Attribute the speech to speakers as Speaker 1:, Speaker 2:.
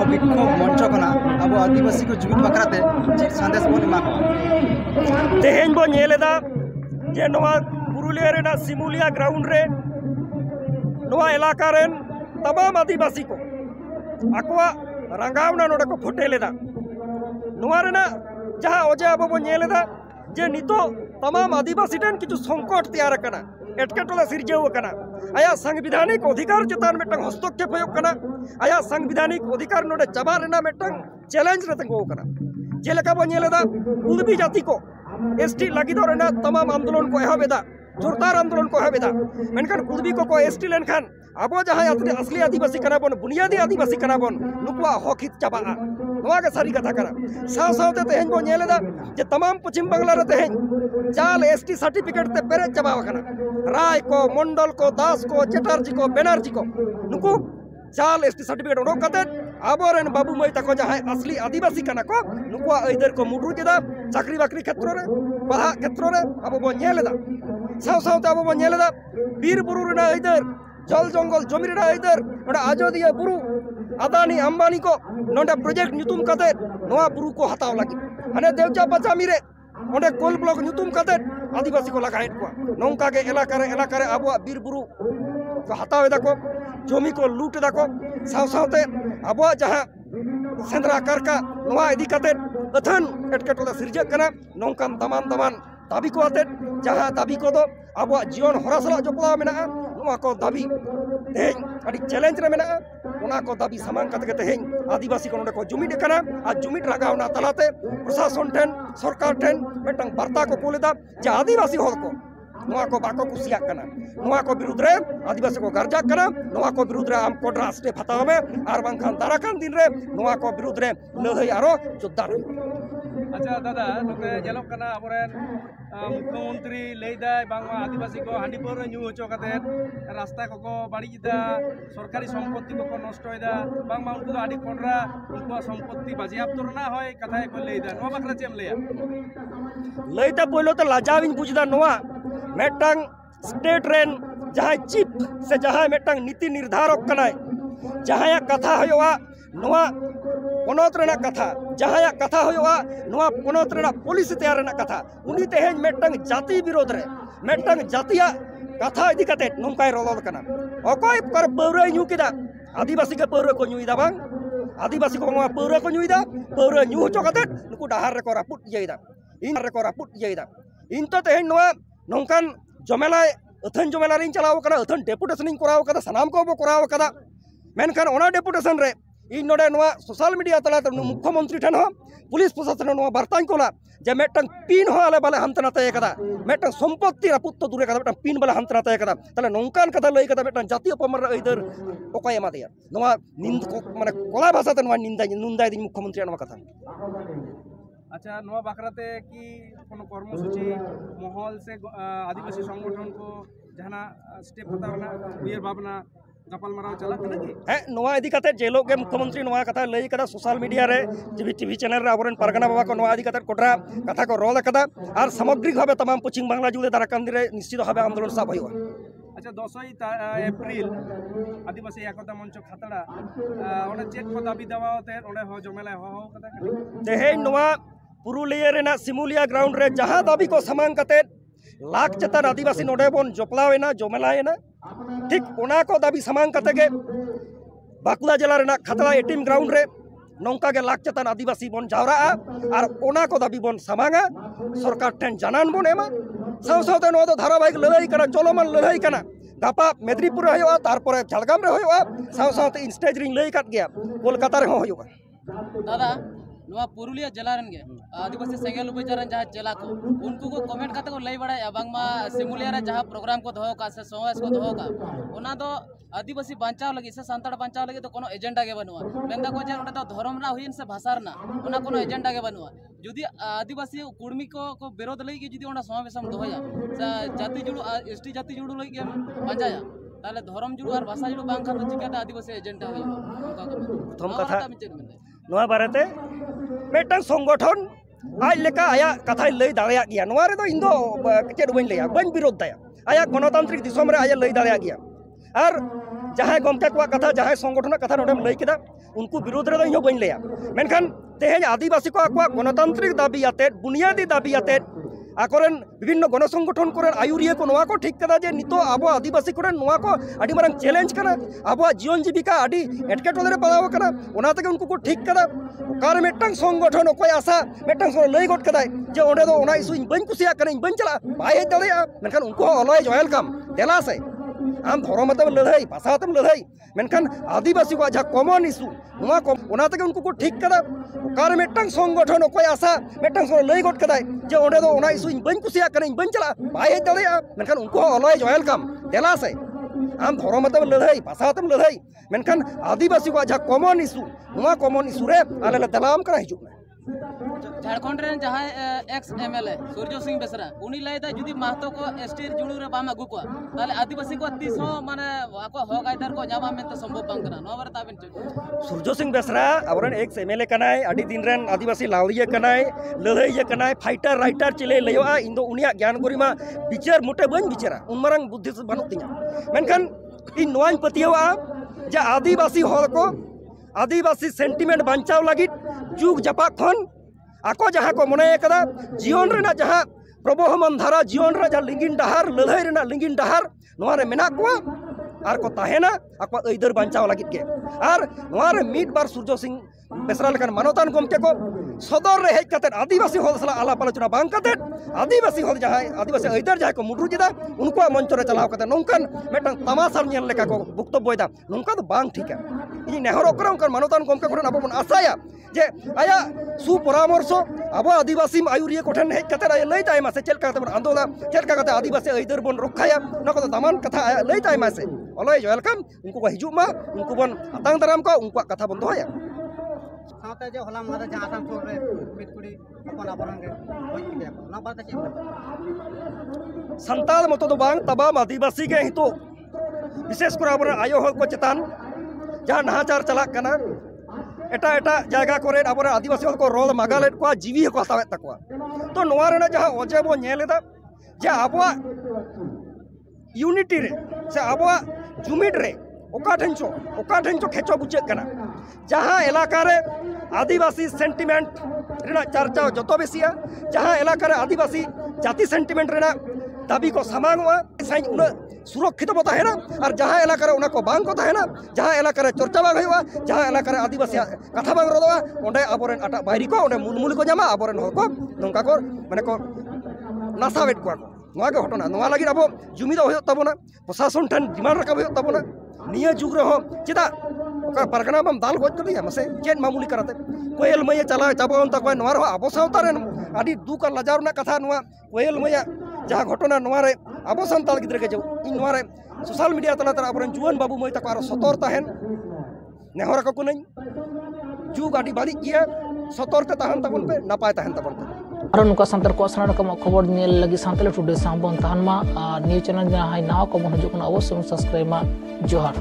Speaker 1: विक्षोभ मंच खना अब आदिवासी को जुमिद बकराते चेक संदेश बन एमा
Speaker 2: तेहेन बो नेलेदा जे नवा पुरुलिया रेना सिमुलिया ग्राउंड रे नवा इलाका रेन तमाम आदिवासी को आकोआ रंगावना नोडे को फुटे लेदा नवा रेना जहां ओजे अब बो नेलेदा जे नितो तमाम आदिवासी टन किछु संकट तैयार कना एटकेटोला सिरजेव कना आया संवैधानिक अधिकार चेतान मेटंग हस्तक्षेप होयोग कना आया संवैधानिक अधिकार नोडे चाबा रेना मेटंग चैलेंज रे तंगो कना जेलेका बो नेलेदा कुलबी जाति को एसटी लगी दो रेना तमाम आंदोलन को एहबेदा जोरदार आंदोलन को एहबेदा मेनखान कुलबी को एसटी लेनखान अब जहां असली आदिवासी कना बन बुनियादी आदिवासी कना बन नुकुआ हक हित चाबा नवा के सारी कथा कना साव सावते तेहेन बो नेलेदा जे तमाम पश्चिम बांग्ला रे तेहेन जाल एसटी सर्टिफिकेट ते पेरे चाबा कना राय को मंडल को दास को चैटार्जी को बेनार्जी को नुकु जाल एसटी सर्टिफिकेट उडोक कते आबोरेन बाबू मई तको जहां असली आदिवासी कना को नुकुआ इधर को मुडरू जेदा चाकरी बाकरी क्षेत्र रे पढ़ा क्षेत्र रे अब बो नेलेदा साव सावते अब बो नेलेदा बीर बुरु रेना इधर जल जंगल जमी रेना इधर ओडा आजोदिया बुरु अदानी अंबानी को नोडे प्रोजेक्ट नुतुम कते नवा बुरु को हताव लगी हने देवचा बचामी रे ओडे कोल ब्लॉक नुतुम कते आदिवासी को लगाएट को नोंका के इलाका रे अब बीर बुरु को हताव दाको जमी को लूट दाको साव सावते अब जहां सेंद्रा करका नवा इदी कते अथन एटकेटोला सिरजे कना नोंकान दमान दाबी को आते जहां दाबी को दो अब जीवन हरासला जपला मेना नवा को दाबी तेहेन अड़ी चैलेंज रे मेना ओना को दाबी सामान कते तेहेन आदिवासी को नोडे को जुमिद कना आ जुमिद रागावना तलाते प्रशासन ठेन सरकार ठेन मेटंग वार्ता को कोलेदा जे आदिवासी होल को नवा को बाको कुसिया कना नवा को विरुद्ध रे आदिवासी को गर्जा कना नवा को विरुद्ध रे आम कोड्रा स्टेप हताव में आर बांखान दाराकान दिन रे नवा को विरुद्ध रे लड़ाई आरो जोरदार
Speaker 3: अच्छा दादा नोके जेलोक कना अबरेन मुख्यमंत्री लैदाय बांगा आदिवासी को हांडी पाउरा न्यू होचो कते रास्ता को बाड़ीदा सरकारी सम्पत्ति को नष्टयदा बांगा उनको तो आडी कोड्रा उनको सम्पत्ति बाजियाप्त ना होय कथाय को लैदा नो बाकरा चेम लैया
Speaker 2: लैता पहलो तो लाजाविन बुझदा नोआ मेटंग स्टेट रेन जहां चीफ से जहां मेटंग नीति निर्धारक कनाय जहां कथा होयोआ नोआ पनत रेना कथा जहां कथा होयोआ नोआ पनत रेना पुलिस तैयार रेना कथा उनी तेहेन मेटंग जाति विरोध रे मेटंग जातिया कथा इदी कते नोंकाय रोलल कना अकोय कर पौरा न्यू किदा आदिवासी के पौरा को न्यूइदा बांग आदिवासी को पौरा को न्यूइदा पौरा न्यू होचो कते नुकु डाहार रे को रापुट येदा इन रे को रापुट येदा इन तो तेहेन नोआ नोंकान जमेला अथन जमेला रिन चलाव कदा अथन डेपुटेशन इन कराव कदा सनाम को बो कराव कदा मेनखान ओना डेपुटेशन रे इन नोडे नोआ सोशल मीडिया तलाते मुख्यमंत्री ठन हो पुलिस प्रशासन नोआ वार्तान कोला जे मेटंग पिन हो आले बाले हंत नाते कदा मेटंग संपत्ति रापुत तो दूरे कदा मेटंग पिन बाले हंत नाते कदा तले नोंकान कदा लई कदा मेटंग जातीय अपमर इधर ओकाय एमा दिया नोआ निंद को माने कोला भाषा ते नोआ निंदा दिन मुख्यमंत्री नोआ कथा
Speaker 3: अच्छा नोआ बाकराते की कोनो कर्मसूची महल से आदिवासी संगठन को जहाना स्टेप हतावना उयर भावना गपाल माराव चला कना की
Speaker 2: है नोआ इदी कते जेलो के मुख्यमंत्री नोआ कथा लई कदा सोशल मीडिया रे टीवी चैनल रे आबरन परगना बाबा को नोआ इदी कते कोटरा कथा को रोल कदा और सामग्रिक भाबे तमाम पश्चिम बांग्ला जुड़े दाराकांदी रे निश्चित भाबे आंदोलन साफ होइबा
Speaker 3: अच्छा 10 एप्रिल आदिवासी एकता मंच खातड़ा ओने चेक को दाबी दबावते ओने हो जमेला हो कदा
Speaker 2: तेहेन नोआ पुरुलिया रेना सिमुलिया ग्राउंड रे जहां दाबी को समान कते लाख चेतान आदिवासी नोडे बन जपलावेना जमेलायना ठीक ओना को दाबी समान कते के बाकुड़ा जिला रेना खतरा एटीम ग्राउंड रे नौका के लाख चेतान आदिवासी बन जावरा और ओना को दाबी बन समांगा सरकार ठेन जानान बन एमा साव सावते नो तो धारावाहिक लड़ाई कना चलमान लड़ाई कना गापा मेदिनीपुर होयोआ तारपरे झाड़ग्राम रे होयोआ साव सावते स्टेज रिंग लई काट गया कोलकाता रे होयोआ
Speaker 4: दादा नवा पुरुलिया जिला रन गे आदिवासी सेंगेल उपचारन जहां चला को उनको को कमेंट करते को लई बड़ा बांगमा सिमुलिया रे जहां प्रोग्राम को दहो का से समावेश को दहो का ओना तो आदिवासी बांचाव लगी से सांताड़ बांचाव लगी तो कोनो एजेंडा के बनवा मेंदा को जे ओटा तो धर्म ना हुइन से भाषा ना ओना कोनो एजेंडा के बनवा जदि आदिवासी कुर्मी को विरोध लई के जदि ओना समावेश हम दहोया जाति जुड़ू एसटी जाति जुड़ू लई के बांचाया ताले धर्म जुड़ू और भाषा जुड़ू बांग खान चिकाटा आदिवासी एजेंडा हुई
Speaker 2: प्रथम कथा नोआ बारेते मेटन संगठन आज लेका आया कथा लई दाड़िया गया नोआ रे दो इन दो चेड बन लैया बन विरोध दाया आया गणतांत्रिक दिसम रे आया लई दाड़िया गया और जहाँ गमके को कथा जहाँ संगठन कथा नोडेम लई केदा उनको विरोध रे इन बन लैया मेनखान तेहेज आदिवासी को गणतांत्रिक दाबी आते बुनियादी दाबी आते आकोरेन विभिन्न गण संगठन को आयुरिया को नवा को ठीक कदा जे नितो अब आदिवासी को नवा को अडी मारंग चैलेंज कना अब जीवन जीविका अडी एटकेटोले रे पड़ाव कना ओना तके उनको को ठीक कदा कार मेटंग संगठन कोई आशा मेटंग सो लई गट कदा जे ओंडे दो ओना इशू इन बन कुसिया कना इन बन चला बाय हेज दड़िया मेनखान उनको अलॉयज वेलकम देला से आम धर्मतम लड़ाई भाषातम लड़ाई मेनखान आदिवासी को जहाँ कॉमन इशू नवा को ओना तके उनको को ठीक कदा कार मेटंग संगठन कोई आशा मेटंग सो लई गट कदा जे ओंडे दो ओना इशू इन बन कुसिया कना इन बन चला बाय हेज दड़िया मेनखान उनको अलॉयज वेलकम देला से आम धर्मतम लड़ाई भाषातम लड़ाई मेनखान आदिवासी को जहाँ कॉमन इशू नवा कॉमन इशू रे आले दलाम करा हिजुक में
Speaker 4: झारखंड रे जहाँ एक्स एमएलए सूर्य सिंह बेसरा उनी लाइदा जुदी महतो को एसटी जुड़ू रे बाम अगु को ताले आदिवासी को 30 माने आको हक आइदार को जामा में तो संभव बांग कना नो बार ताबेन
Speaker 2: सूर्य सिंह बेसरा अबरन एक्स एमएलए कनाय अडी दिन रेन आदिवासी लावरिया कनाय लड़ाई कनाय फाइटर राइटर चिले लयोआ इन दो उनिया ज्ञान गरिमा विचार मुटे बन विचारा उनमरंग बुद्धि से बनु तिया मेनखान इन नोवान पतियावा जे आदिवासी हल को आदिवासी सेंटिमेंट बांचाव लगी जुग जपा खन आको जहाँ को मने कदा जीवन रेना जहाँ प्रबोहमान धारा जीवन रे जहाँ लिंगिन डहार लड़ाई रेना लिंगिन डहार नोआ रे मेना को आर को ताहेना आको ऐदर बांचाव लगी के आर नोआ रे मीट बार सूर्य सिंह बेसरा लेकान मानवतान गमके को सदर रे हेज कते आदिवासी हल सला आलाप आलोचना बांग कते आदिवासी हल जहाँ आदिवासी ऐदर जहाँ को मुड्रू जिदा उनको मंच रे चलाव कते नोंकान मेटन तमाशा नेल लेका को वक्तव्यदा नोंका तो बांग ठीक है इन नेहर ओकरा उनकर मानवतान गमके को अब बन आशाया जे आया सुपरामर्श अब आदिवासी आयुरिया कोठन हेज कते लई तायमा से चेल कते बन आंदोलन चेल कते आदिवासी ऐदर बन रखाया नको दामान कथा लई तायमा से अलॉयज वेलकम उनको को हिजुक मा उनको बन आतांग दाराम को उनको कथा बन दोया
Speaker 1: साथे जे होला मादा जहाँ आसानसोल रे मिटकुड़ी अपन आपन के होई के ना बात चे
Speaker 2: संताल मतो दो बांग तबाम आदिवासी के हितो विशेष कर अब आयो हल को चेतान जहाँ नाहाचार चला कना एटा एटा जायगा करे अब आदिवासी हल को रोल मागाले को जीवी को हतावे तकवा तो नोआ रे जहाँ ओजे बो नेलेदा जे अब यूनिटी रे से अब जुमिड रे ओका ठेंचो खेचो बुझे कना जहाँ इलाका रे आदिवासी सेंटिमेंट रेना चर्चा जो बेसिया जहाँ इलाका रे आदिवासी जाति सेंटिमेंट रेना दाबी को सामांगवा साइन उन सुरक्षित बता है ना और जहाँ इलाका रे उना को बांग को है ना जहाँ इलाका रे चर्चा बांग हुआ जहाँ इलाका रे आदिवासी कथा बांग रोदवा ओंडे आबोरेन आटा बाहरी को ओंडे मूलमूली को जामा आबोरेन हर को नोंका को माने को नासावेट को नोआ के घटना नोआ लगी अब जुमिद हो तबना प्रशासन ठन डिमांड रखा हो तबना निया जुग रहो चिदा परगना बम दाल गोज कर दिया मसे चेन मामूली करते कोयल मैया चला चाबन तक नोआ रहो अब सावता रे आदि दुख लजार ना कथा नोआ कोयल मैया जहाँ घटना नोआ रे अब संताल गिद्रे के जो इन नोआ रे सोशल मीडिया तला तर अब जुआन बाबू मई तक सतर तहन नेहर को नहीं जुग आदि बाड़ी किया सतर्क तहन तबन पे नपाय तहन तबन पे
Speaker 5: और नुका संतर को असना का खबर नेल लगी सांतले टुडे सांबन तहन मा न्यूज चैनल जहां नाव को मन जो अवश्य सब्सक्राइब मा जोहार।